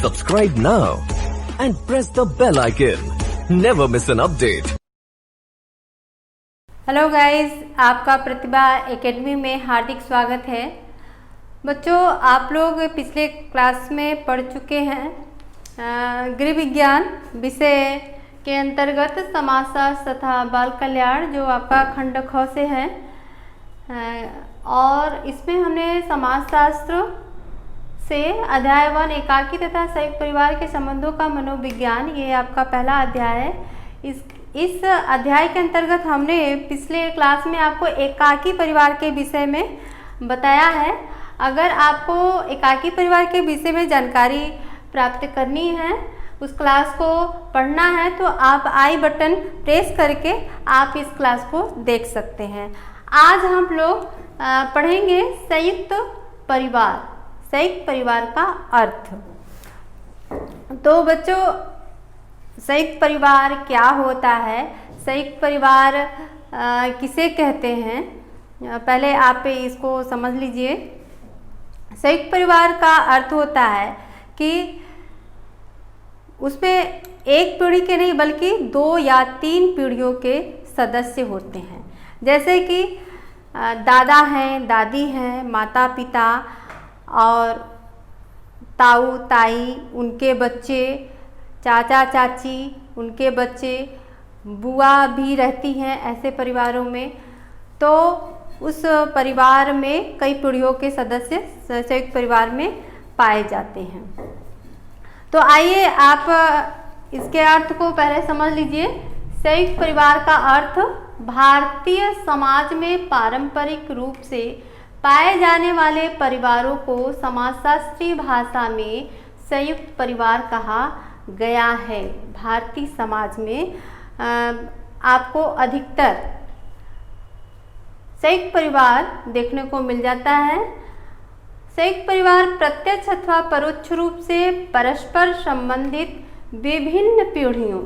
Subscribe now and press the bell icon. Never miss an update. Hello guys, आपका प्रतिभा academy में हार्दिक स्वागत है। बच्चों, आप लोग पिछले क्लास में पढ़ चुके हैं गृह विज्ञान विषय के अंतर्गत समाजशास्त्र तथा बाल कल्याण, जो आपका खंड ख से है। और इसमें हमने समाजशास्त्र से अध्याय 1 एकाकी तथा संयुक्त परिवार के संबंधों का मनोविज्ञान, ये आपका पहला अध्याय है। इस अध्याय के अंतर्गत हमने पिछले क्लास में आपको एकाकी परिवार के विषय में बताया है। अगर आपको एकाकी परिवार के विषय में जानकारी प्राप्त करनी है, उस क्लास को पढ़ना है, तो आप आई बटन प्रेस करके आप इस क्लास को देख सकते हैं। आज हम लोग पढ़ेंगे संयुक्त परिवार, संयुक्त परिवार का अर्थ। तो बच्चों, संयुक्त परिवार क्या होता है, संयुक्त परिवार किसे कहते हैं, पहले आप इसको समझ लीजिए। संयुक्त परिवार का अर्थ होता है कि उसमें एक पीढ़ी के नहीं बल्कि 2 या 3 पीढ़ियों के सदस्य होते हैं। जैसे कि दादा हैं, दादी हैं, माता पिता और ताऊ ताई उनके बच्चे, चाचा चाची उनके बच्चे, बुआ भी रहती हैं ऐसे परिवारों में। तो उस परिवार में कई पीढ़ियों के सदस्य संयुक्त परिवार में पाए जाते हैं। तो आइए आप इसके अर्थ को पहले समझ लीजिए। संयुक्त परिवार का अर्थ भारतीय समाज में पारंपरिक रूप से पाए जाने वाले परिवारों को समाजशास्त्रीय भाषा में संयुक्त परिवार कहा गया है। भारतीय समाज में आपको अधिकतर संयुक्त परिवार देखने को मिल जाता है। संयुक्त परिवार प्रत्यक्ष अथवा परोक्ष रूप से परस्पर संबंधित विभिन्न पीढ़ियों,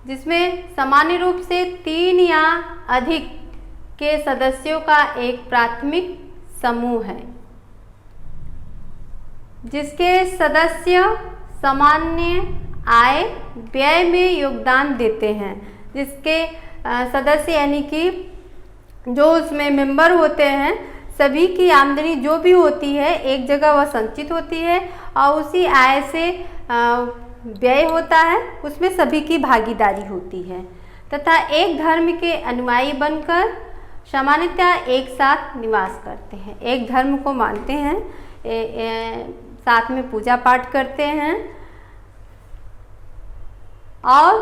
जिसमें सामान्य रूप से 3 या अधिक के सदस्यों का एक प्राथमिक समूह है, जिसके सदस्य सामान्य आय व्यय में योगदान देते हैं। जिसके सदस्य यानी कि जो उसमें मेंबर होते हैं, सभी की आमदनी जो भी होती है एक जगह वह संचित होती है और उसी आय से व्यय होता है, उसमें सभी की भागीदारी होती है तथा एक धर्म के अनुयायी बनकर सामान्यतः एक साथ निवास करते हैं। एक धर्म को मानते हैं, साथ में पूजा पाठ करते हैं और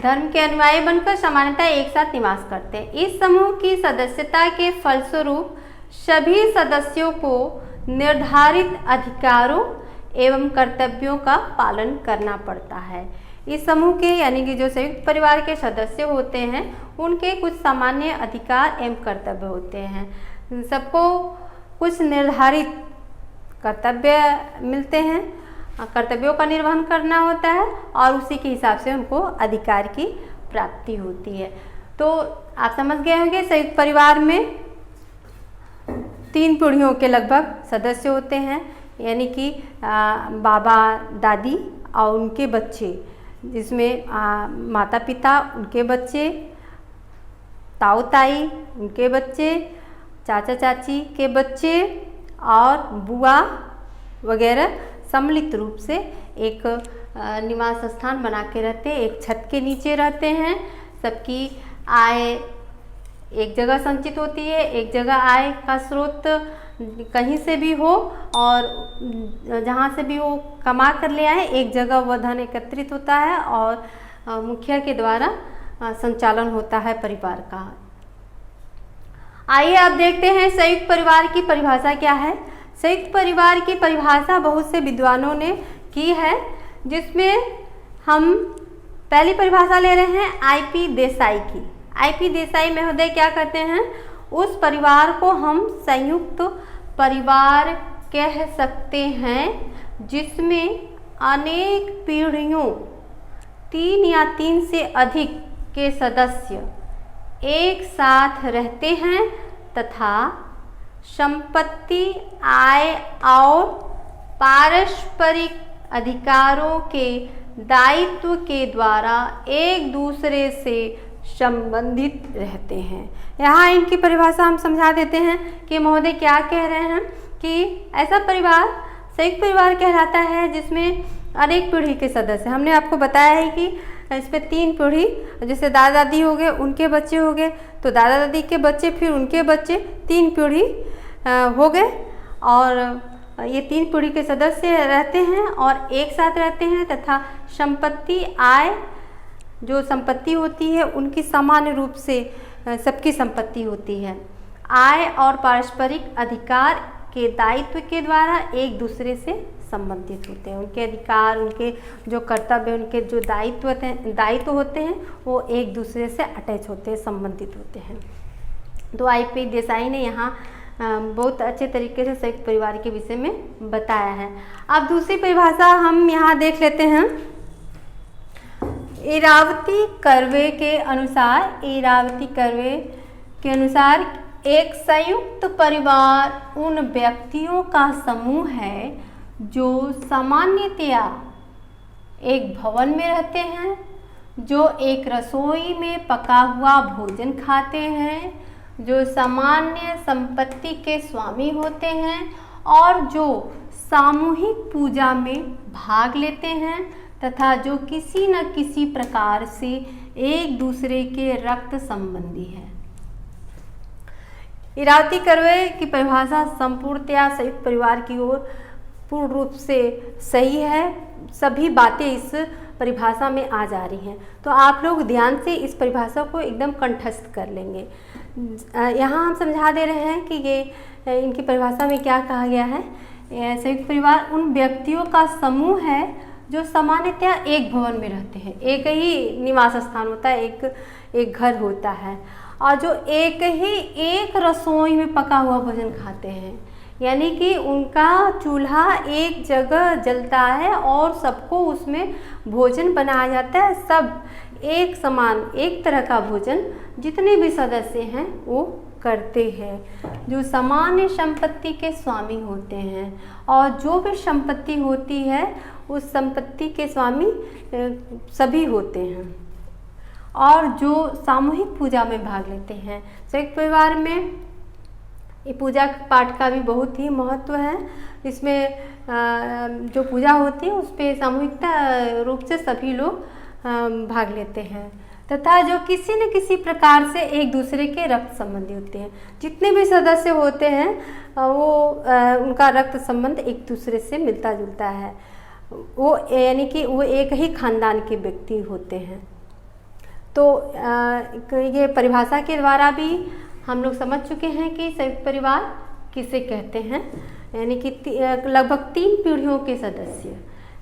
धर्म के अनुयायी बनकर सामान्यतः एक साथ निवास करते हैं। इस समूह की सदस्यता के फलस्वरूप सभी सदस्यों को निर्धारित अधिकारों एवं कर्तव्यों का पालन करना पड़ता है। इस समूह के यानी कि जो संयुक्त परिवार के सदस्य होते हैं, उनके कुछ सामान्य अधिकार एवं कर्तव्य होते हैं। सबको कुछ निर्धारित कर्तव्य मिलते हैं, कर्तव्यों का निर्वहन करना होता है और उसी के हिसाब से उनको अधिकार की प्राप्ति होती है। तो आप समझ गए होंगे, संयुक्त परिवार में 3 पीढ़ियों के लगभग सदस्य होते हैं, यानी कि बाबा दादी और उनके बच्चे, जिसमें माता पिता उनके बच्चे, ताऊ ताई उनके बच्चे, चाचा चाची के बच्चे और बुआ वगैरह सम्मिलित रूप से एक निवास स्थान बना के रहते हैं, एक छत के नीचे रहते हैं। सबकी आय एक जगह संचित होती है, एक जगह आय का स्रोत कहीं से भी हो और जहाँ से भी वो कमा कर ले आए, एक जगह वह धन एकत्रित होता है और मुखिया के द्वारा संचालन होता है परिवार का। आइए अब देखते हैं संयुक्त परिवार की परिभाषा क्या है। संयुक्त परिवार की परिभाषा बहुत से विद्वानों ने की है, जिसमें हम पहली परिभाषा ले रहे हैं IP देसाई की। IP देसाई महोदय क्या कहते हैं, उस परिवार को हम संयुक्त परिवार कह सकते हैं जिसमें अनेक पीढ़ियों, 3 या 3 से अधिक के सदस्य एक साथ रहते हैं तथा संपत्ति, आय और पारस्परिक अधिकारों के दायित्व के द्वारा एक दूसरे से संबंधित रहते हैं। यहाँ इनकी परिभाषा हम समझा देते हैं कि महोदय क्या कह रहे हैं कि ऐसा परिवार संयुक्त परिवार कहलाता है जिसमें अनेक पीढ़ी के सदस्य। हमने आपको बताया है कि इसमें 3 पीढ़ी, जैसे दादा दादी हो गए, उनके बच्चे हो गए, तो दादा दादी के बच्चे, फिर उनके बच्चे, 3 पीढ़ी हो गए और ये 3 पीढ़ी के सदस्य रहते हैं और एक साथ रहते हैं। तथा संपत्ति, आय, जो संपत्ति होती है उनकी सामान्य रूप से सबकी संपत्ति होती है। आय और पारस्परिक अधिकार के दायित्व के द्वारा एक दूसरे से संबंधित होते हैं। उनके अधिकार, उनके जो कर्तव्य, उनके जो दायित्व होते हैं वो एक दूसरे से अटैच होते हैं, संबंधित होते हैं। तो IP देसाई ने यहाँ बहुत अच्छे तरीके से संयुक्त परिवार के विषय में बताया है। अब दूसरी परिभाषा हम यहाँ देख लेते हैं। इरावती कर्वे के अनुसार एक संयुक्त परिवार उन व्यक्तियों का समूह है जो सामान्यतया एक भवन में रहते हैं, जो एक रसोई में पका हुआ भोजन खाते हैं, जो सामान्य संपत्ति के स्वामी होते हैं और जो सामूहिक पूजा में भाग लेते हैं तथा जो किसी न किसी प्रकार से एक दूसरे के रक्त संबंधी है। इरावती कर्वे की परिभाषा संपूर्णतया संयुक्त परिवार की ओर पूर्ण रूप से सही है। सभी बातें इस परिभाषा में आ जा रही हैं, तो आप लोग ध्यान से इस परिभाषा को एकदम कंठस्थ कर लेंगे। यहाँ हम समझा दे रहे हैं कि ये इनकी परिभाषा में क्या कहा गया है। संयुक्त परिवार उन व्यक्तियों का समूह है जो सामान्यतया एक भवन में रहते हैं, एक ही निवास स्थान होता है, एक घर होता है और जो एक रसोई में पका हुआ भोजन खाते हैं, यानी कि उनका चूल्हा एक जगह जलता है और सबको उसमें भोजन बनाया जाता है। सब एक समान, एक तरह का भोजन जितने भी सदस्य हैं वो करते हैं, जो सामान्य संपत्ति के स्वामी होते हैं और जो भी संपत्ति होती है उस संपत्ति के स्वामी सभी होते हैं और जो सामूहिक पूजा में भाग लेते हैं। संयुक्त परिवार में ये पूजा पाठ का भी बहुत ही महत्व है। इसमें जो पूजा होती है उस पर सामूहिकता रूप से सभी लोग भाग लेते हैं तथा जो किसी न किसी प्रकार से एक दूसरे के रक्त संबंधी होते हैं। जितने भी सदस्य होते हैं वो उनका रक्त संबंध एक दूसरे से मिलता जुलता है, वो यानी कि वो एक ही खानदान के व्यक्ति होते हैं। तो ये परिभाषा के द्वारा भी हम लोग समझ चुके हैं कि संयुक्त परिवार किसे कहते हैं, यानी कि लगभग 3 पीढ़ियों के सदस्य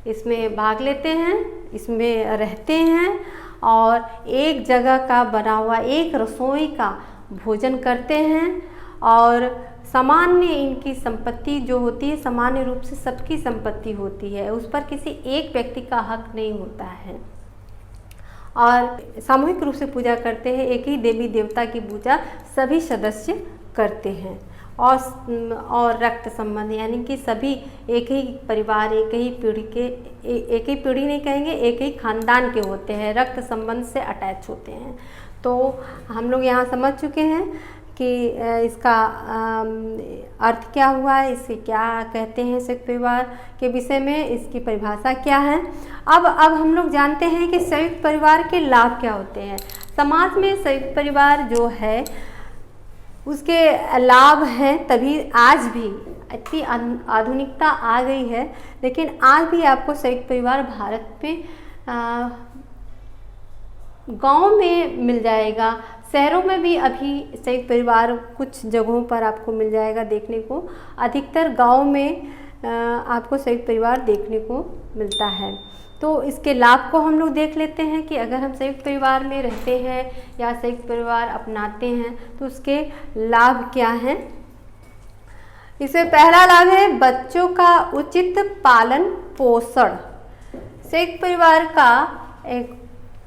इसमें भाग लेते हैं, इसमें रहते हैं और एक जगह का बना हुआ एक रसोई का भोजन करते हैं और सामान्य इनकी संपत्ति जो होती है सामान्य रूप से सबकी संपत्ति होती है, उस पर किसी एक व्यक्ति का हक नहीं होता है और सामूहिक रूप से पूजा करते हैं। एक ही देवी देवता की पूजा सभी सदस्य करते हैं और रक्त संबंध यानी कि सभी एक ही परिवार, एक ही पीढ़ी के, एक ही पीढ़ी नहीं कहेंगे, एक ही खानदान के होते हैं, रक्त संबंध से अटैच होते हैं। तो हम लोग यहाँ समझ चुके हैं कि इसका अर्थ क्या हुआ है, इसे क्या कहते हैं संयुक्त परिवार के विषय में, इसकी परिभाषा क्या है। अब हम लोग जानते हैं कि संयुक्त परिवार के लाभ क्या होते हैं। समाज में संयुक्त परिवार जो है उसके लाभ हैं, तभी आज भी इतनी आधुनिकता आ गई है, लेकिन आज भी आपको संयुक्त परिवार भारत में गांव में मिल जाएगा। शहरों में भी अभी संयुक्त परिवार कुछ जगहों पर आपको मिल जाएगा देखने को। अधिकतर गांव में आपको संयुक्त परिवार देखने को मिलता है। तो इसके लाभ को हम लोग देख लेते हैं कि अगर हम संयुक्त परिवार में रहते हैं या संयुक्त परिवार अपनाते हैं तो उसके लाभ क्या हैं। इसमें पहला लाभ है बच्चों का उचित पालन पोषण। संयुक्त परिवार का एक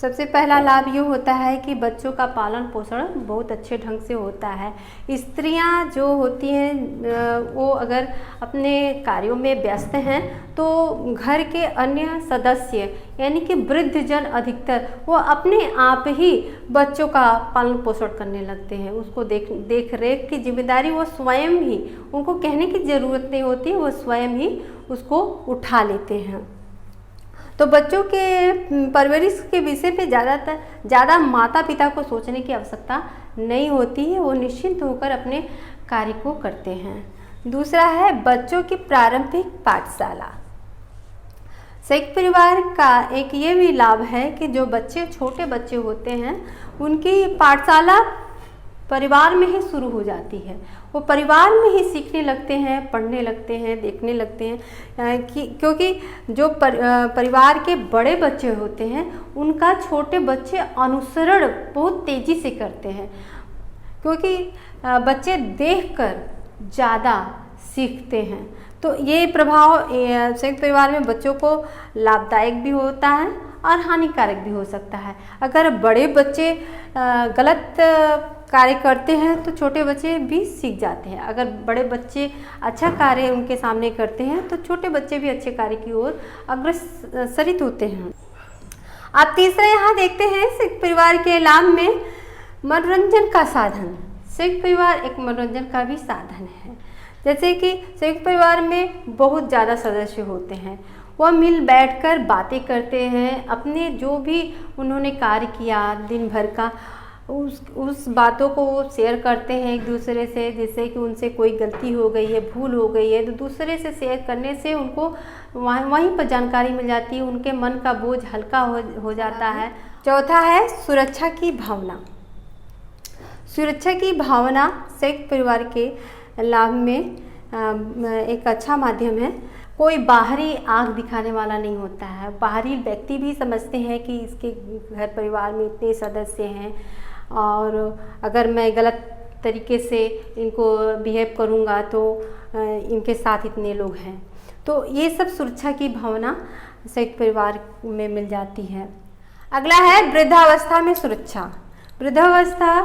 सबसे पहला लाभ ये होता है कि बच्चों का पालन पोषण बहुत अच्छे ढंग से होता है। स्त्रियां जो होती हैं वो अगर अपने कार्यों में व्यस्त हैं तो घर के अन्य सदस्य यानी कि वृद्धजन अधिकतर वो अपने आप ही बच्चों का पालन पोषण करने लगते हैं। उसको देख रेख की जिम्मेदारी वो स्वयं ही, उनको कहने की ज़रूरत नहीं होती, वो स्वयं ही उसको उठा लेते हैं। तो बच्चों के परवरिश के विषय पे ज़्यादा माता पिता को सोचने की आवश्यकता नहीं होती है, वो निश्चिंत होकर अपने कार्य को करते हैं। दूसरा है बच्चों की प्रारंभिक पाठशाला। संयुक्त परिवार का एक ये भी लाभ है कि जो बच्चे छोटे बच्चे होते हैं उनकी पाठशाला परिवार में ही शुरू हो जाती है। वो परिवार में ही सीखने लगते हैं, पढ़ने लगते हैं, देखने लगते हैं क्योंकि जो परिवार के बड़े बच्चे होते हैं उनका छोटे बच्चे अनुसरण बहुत तेज़ी से करते हैं, क्योंकि बच्चे देखकर ज़्यादा सीखते हैं। तो ये प्रभाव संयुक्त परिवार में बच्चों को लाभदायक भी होता है और हानिकारक भी हो सकता है। अगर बड़े बच्चे गलत कार्य करते हैं तो छोटे बच्चे भी सीख जाते हैं। अगर बड़े बच्चे अच्छा कार्य उनके सामने करते हैं तो छोटे बच्चे भी अच्छे कार्य की ओर अग्रसरित होते हैं। आप तीसरा यहाँ देखते हैं संयुक्त परिवार के लाभ में मनोरंजन का साधन। संयुक्त परिवार एक मनोरंजन का भी साधन है। जैसे कि संयुक्त परिवार में बहुत ज़्यादा सदस्य होते हैं, वह मिल बैठकर बातें करते हैं, अपने जो भी उन्होंने कार्य किया दिन भर का उस बातों को वो शेयर करते हैं एक दूसरे से। जैसे कि उनसे कोई गलती हो गई है, भूल हो गई है, तो दूसरे से शेयर करने से उनको वहीं पर जानकारी मिल जाती है, उनके मन का बोझ हल्का हो जाता है। चौथा है सुरक्षा की भावना। सुरक्षा की भावना संयुक्त परिवार के लाभ में एक अच्छा माध्यम है। कोई बाहरी आंख दिखाने वाला नहीं होता है। बाहरी व्यक्ति भी समझते हैं कि इसके घर परिवार में इतने सदस्य हैं और अगर मैं गलत तरीके से इनको बिहेव करूँगा तो इनके साथ इतने लोग हैं। तो ये सब सुरक्षा की भावना संयुक्त परिवार में मिल जाती है। अगला है वृद्धावस्था में सुरक्षा। वृद्धावस्था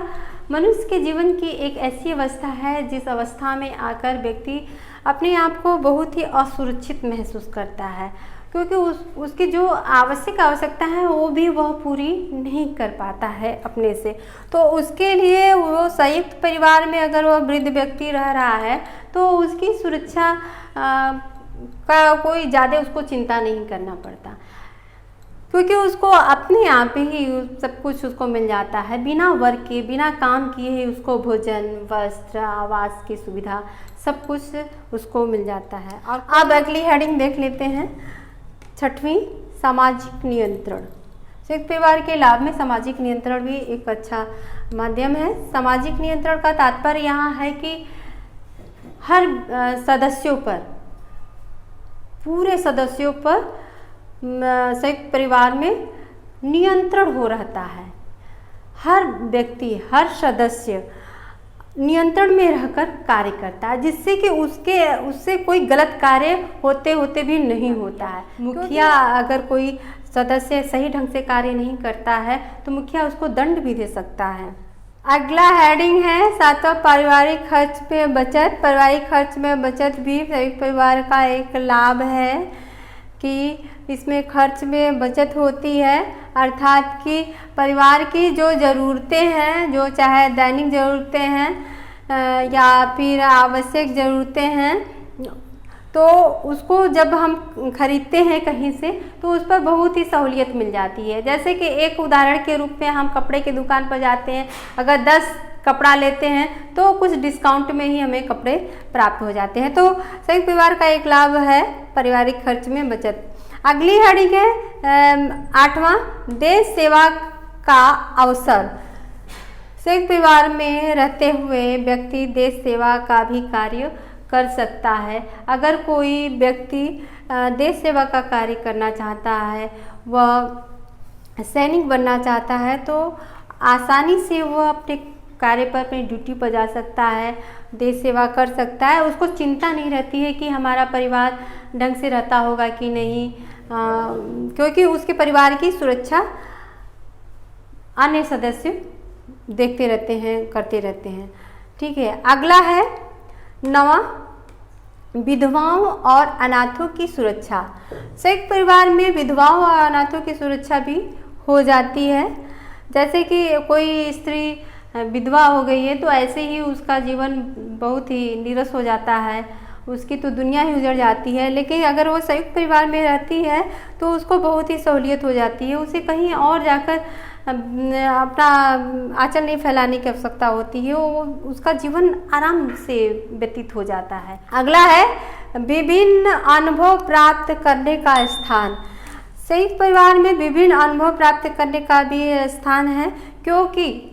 मनुष्य के जीवन की एक ऐसी अवस्था है जिस अवस्था में आकर व्यक्ति अपने आप को बहुत ही असुरक्षित महसूस करता है, क्योंकि उसकी जो आवश्यकता है वो भी वह पूरी नहीं कर पाता है अपने से। तो उसके लिए वो संयुक्त परिवार में अगर वह वृद्ध व्यक्ति रह रहा है तो उसकी सुरक्षा का कोई ज़्यादा उसको चिंता नहीं करना पड़ता, क्योंकि उसको अपने आप ही सब कुछ उसको मिल जाता है। बिना वर्क के, बिना काम किए ही उसको भोजन, वस्त्र, आवास की सुविधा सब कुछ उसको मिल जाता है। और अब अगली हेडिंग देख लेते हैं, छठवीं सामाजिक नियंत्रण। संयुक्त परिवार के लाभ में सामाजिक नियंत्रण भी एक अच्छा माध्यम है। सामाजिक नियंत्रण का तात्पर्य यहाँ है कि हर सदस्यों पर, पूरे सदस्यों पर संयुक्त परिवार में नियंत्रण हो रहता है। हर व्यक्ति, हर सदस्य नियंत्रण में रहकर कार्य करता है, जिससे कि उससे कोई गलत कार्य होते भी नहीं होता है। मुखिया अगर कोई सदस्य सही ढंग से कार्य नहीं करता है तो मुखिया उसको दंड भी दे सकता है। अगला हेडिंग है सातवां पारिवारिक खर्च में बचत। पारिवारिक खर्च में बचत भी संयुक्त परिवार का एक लाभ है कि इसमें खर्च में बचत होती है, अर्थात कि परिवार की जो ज़रूरतें हैं, जो चाहे दैनिक ज़रूरतें हैं या फिर आवश्यक ज़रूरतें हैं, तो उसको जब हम खरीदते हैं कहीं से तो उस पर बहुत ही सहूलियत मिल जाती है। जैसे कि एक उदाहरण के रूप में हम कपड़े की दुकान पर जाते हैं, अगर 10 कपड़ा लेते हैं तो कुछ डिस्काउंट में ही हमें कपड़े प्राप्त हो जाते हैं। तो संयुक्त परिवार का एक लाभ है पारिवारिक खर्च में बचत। अगली हेडिंग है 8वां देश सेवा का अवसर। संयुक्त परिवार में रहते हुए व्यक्ति देश सेवा का भी कार्य कर सकता है। अगर कोई व्यक्ति देश सेवा का कार्य करना चाहता है, वह सैनिक बनना चाहता है, तो आसानी से वह अपने कार्य पर, अपनी ड्यूटी पर जा सकता है, देश सेवा कर सकता है। उसको चिंता नहीं रहती है कि हमारा परिवार ढंग से रहता होगा कि नहीं, क्योंकि उसके परिवार की सुरक्षा अन्य सदस्य देखते रहते हैं, करते रहते हैं। ठीक है, अगला है 9वां, विधवाओं और अनाथों की सुरक्षा। संयुक्त परिवार में विधवाओं और अनाथों की सुरक्षा भी हो जाती है। जैसे कि कोई स्त्री विधवा हो गई है तो ऐसे ही उसका जीवन बहुत ही नीरस हो जाता है, उसकी तो दुनिया ही उजड़ जाती है। लेकिन अगर वो संयुक्त परिवार में रहती है तो उसको बहुत ही सहूलियत हो जाती है, उसे कहीं और जाकर अपना आंचल नहीं फैलाने की आवश्यकता होती है, वो उसका जीवन आराम से व्यतीत हो जाता है। अगला है विभिन्न अनुभव प्राप्त करने का स्थान। संयुक्त परिवार में विभिन्न अनुभव प्राप्त करने का भी स्थान है, क्योंकि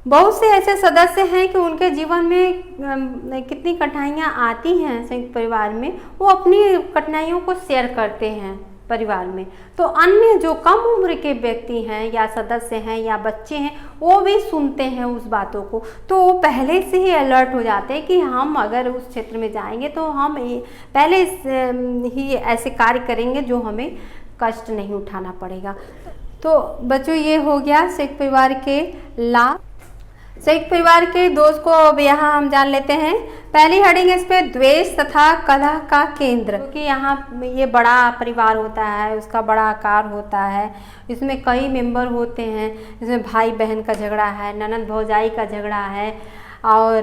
बहुत से ऐसे सदस्य हैं कि उनके जीवन में कितनी कठिनाइयाँ आती हैं संयुक्त परिवार में, वो अपनी कठिनाइयों को शेयर करते हैं परिवार में। तो अन्य जो कम उम्र के व्यक्ति हैं या सदस्य हैं या बच्चे हैं, वो भी सुनते हैं उस बातों को, तो वो पहले से ही अलर्ट हो जाते हैं कि हम अगर उस क्षेत्र में जाएंगे तो हम पहले ही ऐसे कार्य करेंगे जो हमें कष्ट नहीं उठाना पड़ेगा। तो बच्चों, ये हो गया संयुक्त परिवार के लाभ। संयुक्त परिवार के दोष को अब यहाँ हम जान लेते हैं। पहली हेडिंग इस पे द्वेष तथा कलह का केंद्र, क्योंकि यहाँ ये बड़ा परिवार होता है, उसका बड़ा आकार होता है, इसमें कई मेंबर होते हैं, इसमें भाई बहन का झगड़ा है, ननद भौजाई का झगड़ा है, और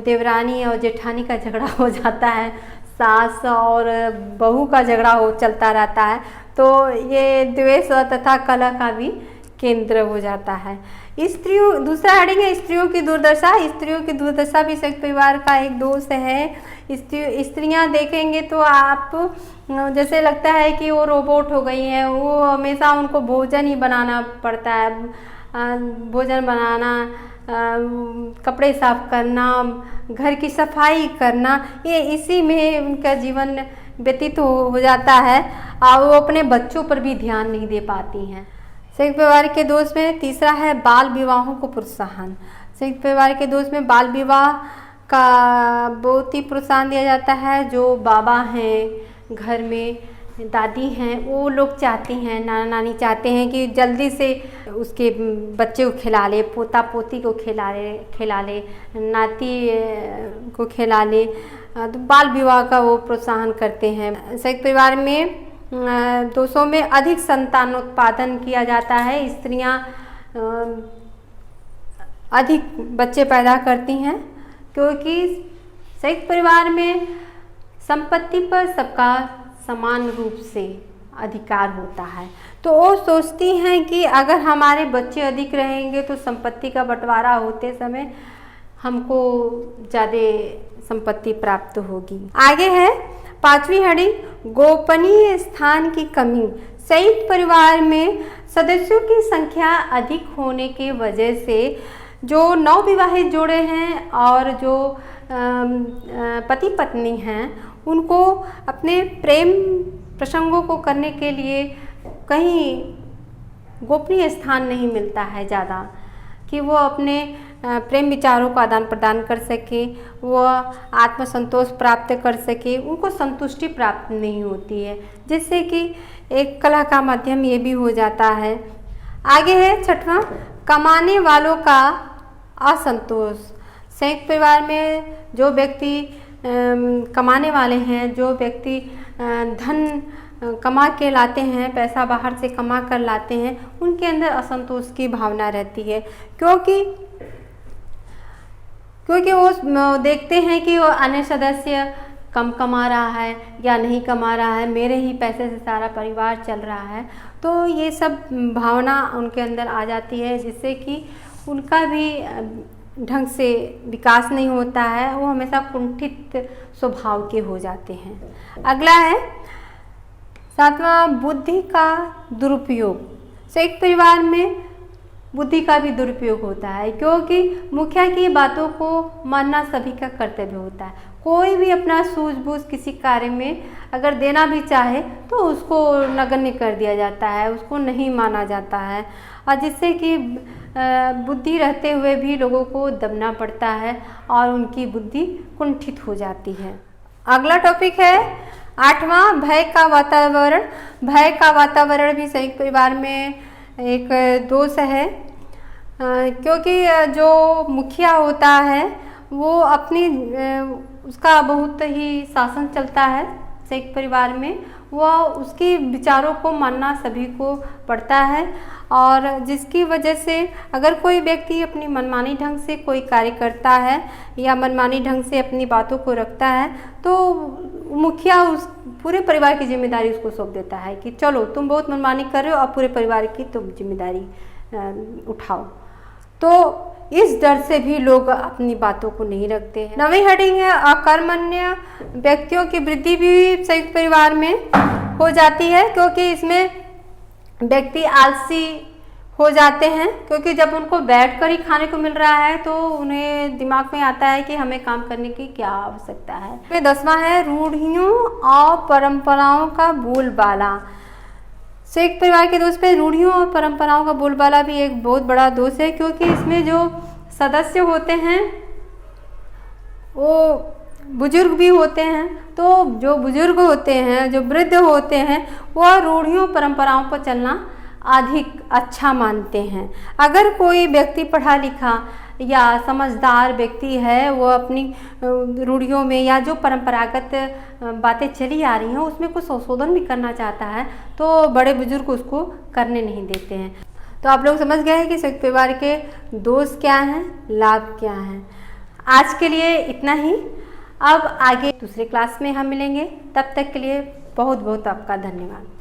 देवरानी और जेठानी का झगड़ा हो जाता है, सास और बहू का झगड़ा चलता रहता है। तो ये द्वेष तथा कलह का भी केंद्र हो जाता है। स्त्रियों, दूसरा हेडिंग है स्त्रियों की दुर्दशा। स्त्रियों की दुर्दशा भी संयुक्त परिवार का एक दोष है। स्त्रियां देखेंगे तो आप जैसे लगता है कि वो रोबोट हो गई हैं, वो हमेशा उनको भोजन ही बनाना पड़ता है, भोजन बनाना, कपड़े साफ करना, घर की सफाई करना, ये इसी में उनका जीवन व्यतीत हो जाता है, और वो अपने बच्चों पर भी ध्यान नहीं दे पाती हैं। संयुक्त परिवार के दोष में तीसरा है बाल विवाहों को प्रोत्साहन। संयुक्त परिवार के दोष में बाल विवाह का बहुत ही प्रोत्साहन दिया जाता है। जो बाबा हैं घर में, दादी हैं, वो लोग चाहती हैं, नाना नानी चाहते हैं कि जल्दी से उसके बच्चे को खिला ले, पोता पोती को खिला ले, नाती को खिला ले, तो बाल विवाह का वो प्रोत्साहन करते हैं। संयुक्त परिवार में दोषों में अधिक संतानोत्पादन किया जाता है। स्त्रियां अधिक बच्चे पैदा करती हैं, क्योंकि संयुक्त परिवार में संपत्ति पर सबका समान रूप से अधिकार होता है। तो वो सोचती हैं कि अगर हमारे बच्चे अधिक रहेंगे तो संपत्ति का बंटवारा होते समय हमको ज़्यादा संपत्ति प्राप्त होगी। आगे है 5वीं हेडिंग, गोपनीय स्थान की कमी। संयुक्त परिवार में सदस्यों की संख्या अधिक होने की वजह से जो नवविवाहित जोड़े हैं और जो पति पत्नी हैं, उनको अपने प्रेम प्रसंगों को करने के लिए कहीं गोपनीय स्थान नहीं मिलता है ज़्यादा, कि वो अपने प्रेम विचारों को आदान प्रदान कर सके, वो आत्मसंतोष प्राप्त कर सके, उनको संतुष्टि प्राप्त नहीं होती है, जिससे कि एक कलह का माध्यम ये भी हो जाता है। आगे है 6वां, कमाने वालों का असंतोष। संयुक्त परिवार में जो व्यक्ति कमाने वाले हैं, जो व्यक्ति धन कमा के लाते हैं, पैसा बाहर से कमा कर लाते हैं, उनके अंदर असंतोष की भावना रहती है, क्योंकि वो देखते हैं कि वो अन्य सदस्य कम कमा रहा है या नहीं कमा रहा है, मेरे ही पैसे से सारा परिवार चल रहा है। तो ये सब भावना उनके अंदर आ जाती है, जिससे कि उनका भी ढंग से विकास नहीं होता है, वो हमेशा कुंठित स्वभाव के हो जाते हैं। अगला है 7वां, बुद्धि का दुरुपयोग। संयुक्त परिवार में बुद्धि का भी दुरुपयोग होता है, क्योंकि मुखिया की बातों को मानना सभी का कर्तव्य होता है। कोई भी अपना सूझबूझ किसी कार्य में अगर देना भी चाहे तो उसको नगण्य कर दिया जाता है, उसको नहीं माना जाता है, और जिससे कि बुद्धि रहते हुए भी लोगों को दबना पड़ता है और उनकी बुद्धि कुंठित हो जाती है। अगला टॉपिक है 8वां, भय का वातावरण। भय का वातावरण भी संयुक्त परिवार में एक दोष है, क्योंकि जो मुखिया होता है वो अपनी उसका बहुत ही शासन चलता है संयुक्त परिवार में, वह उसके विचारों को मानना सभी को पड़ता है, और जिसकी वजह से अगर कोई व्यक्ति अपनी मनमानी ढंग से कोई कार्य करता है या मनमानी ढंग से अपनी बातों को रखता है तो मुखिया उस पूरे परिवार की जिम्मेदारी उसको सौंप देता है कि चलो तुम बहुत मनमानी कर रहे हो, अब पूरे परिवार की तुम जिम्मेदारी उठाओ। तो इस डर से भी लोग अपनी बातों को नहीं रखते हैं। 9वीं हेडिंग है अकर्मण्य व्यक्तियों की वृद्धि भी संयुक्त परिवार में हो जाती है, क्योंकि इसमें व्यक्ति आलसी हो जाते हैं, क्योंकि जब उनको बैठकर ही खाने को मिल रहा है तो उन्हें दिमाग में आता है कि हमें काम करने की क्या आवश्यकता है। फिर 10वां है रूढ़ियों और परंपराओं का बोलबाला। संयुक्त परिवार के दोष पे रूढ़ियों और परंपराओं का बोलबाला भी एक बहुत बड़ा दोष है, क्योंकि इसमें जो सदस्य होते हैं वो बुजुर्ग भी होते हैं, तो जो बुजुर्ग होते हैं, जो वृद्ध होते हैं, वह रूढ़ियों परंपराओं पर चलना अधिक अच्छा मानते हैं। अगर कोई व्यक्ति पढ़ा लिखा या समझदार व्यक्ति है, वो अपनी रूढ़ियों में या जो परंपरागत बातें चली आ रही हैं उसमें कुछ संशोधन भी करना चाहता है तो बड़े बुजुर्ग उसको करने नहीं देते हैं। तो आप लोग समझ गए हैं कि संयुक्त परिवार के दोष क्या हैं, लाभ क्या हैं। आज के लिए इतना ही, अब आगे दूसरे क्लास में हम मिलेंगे। तब तक के लिए बहुत बहुत आपका धन्यवाद।